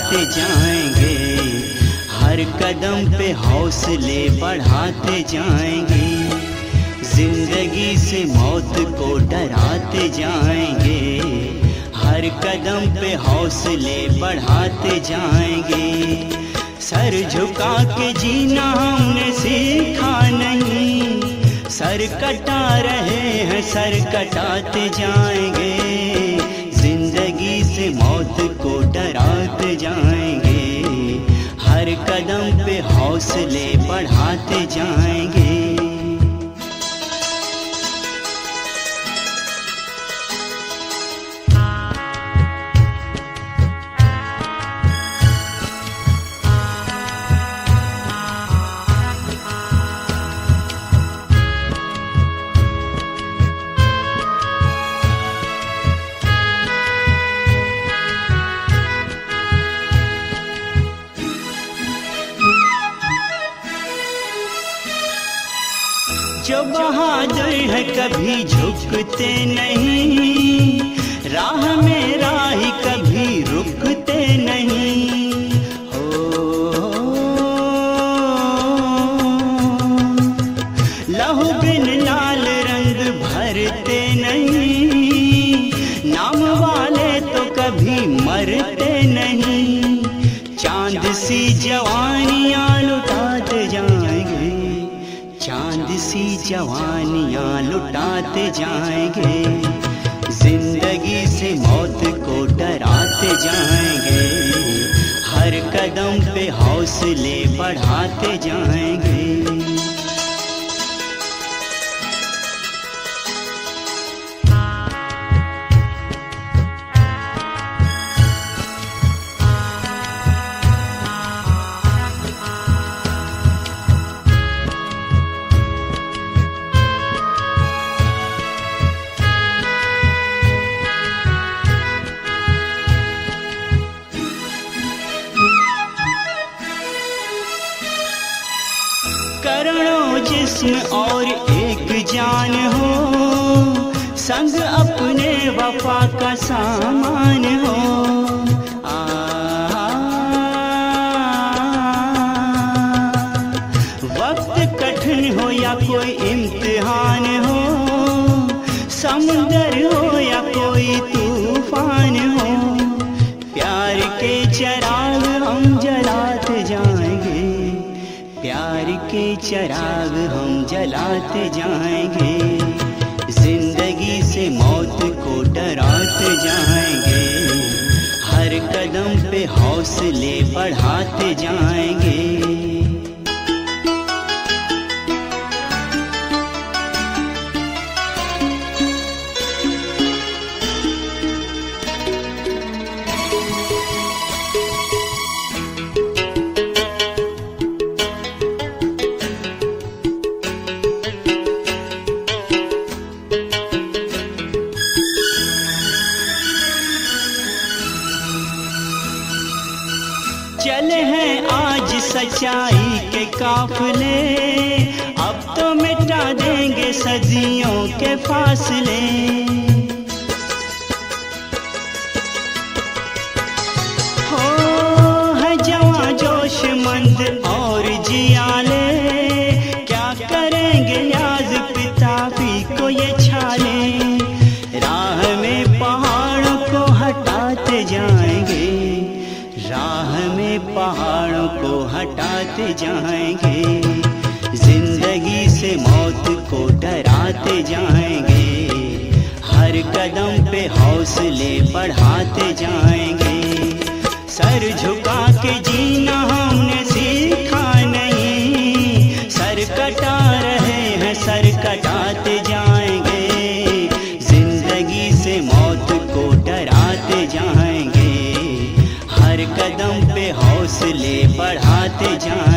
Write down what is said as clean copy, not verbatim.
डराते जाएंगे, हर कदम पे हौसले बढ़ाते जाएंगे, जिंदगी से मौत को डराते जाएंगे, हर कदम पे हौसले बढ़ाते जाएंगे। सर झुका के जीना हमने सीखा नहीं, सर कटा रहे हैं सर कटाते जाएंगे, जिंदगी से मौत को डराते जाएंगे, हर कदम पे हौसले बढ़ाते जाएंगे। जो बहादुर है कभी झुकते नहीं, राह में राही कभी रुकते नहीं। लहू बिन लाल रंग भरते नहीं, नाम वाले तो कभी मरते नहीं। चांद सी जवानियां लुटाते जाएंगे, चांद सी जवानियां लुटाते जाएंगे, जिंदगी से मौत को डराते जाएंगे, हर कदम पे हौसले बढ़ाते जाएंगे। करोड़ों जिस्म और एक जान हो, संग अपने वफा का सामान हो। वक्त कठिन हो या कोई इम्तिहान हो, समुंदर हो या कोई तूफान हो, प्यार के चिराग हम जलाते जाएंगे, प्यार के चिराग हम जलाते जाएंगे, जिंदगी से मौत को डराते जाएंगे, हर कदम पे हौसले बढ़ाते जाएंगे। चले हैं आज सच्चाई के काफिले, अब तो मिटा देंगे सदियों के फासले। हो है जवां जोशमंद और जियाले, क्या करेंगे याद पिता भी को ये छाले, राह में पहाड़ों को हटाते जाएंगे, राह में पहाड़ों को हटाते जाएंगे, जिंदगी से मौत को डराते जाएंगे, हर कदम पे हौसले बढ़ाते जाएंगे। सर झुका के जीना हमने सीखा नहीं, सर कटा रहे हैं सर कटाते जाएंगे, जिंदगी से मौत को डराते जाएंगे, हर कदम पे हौसले बढ़ाते जाएं।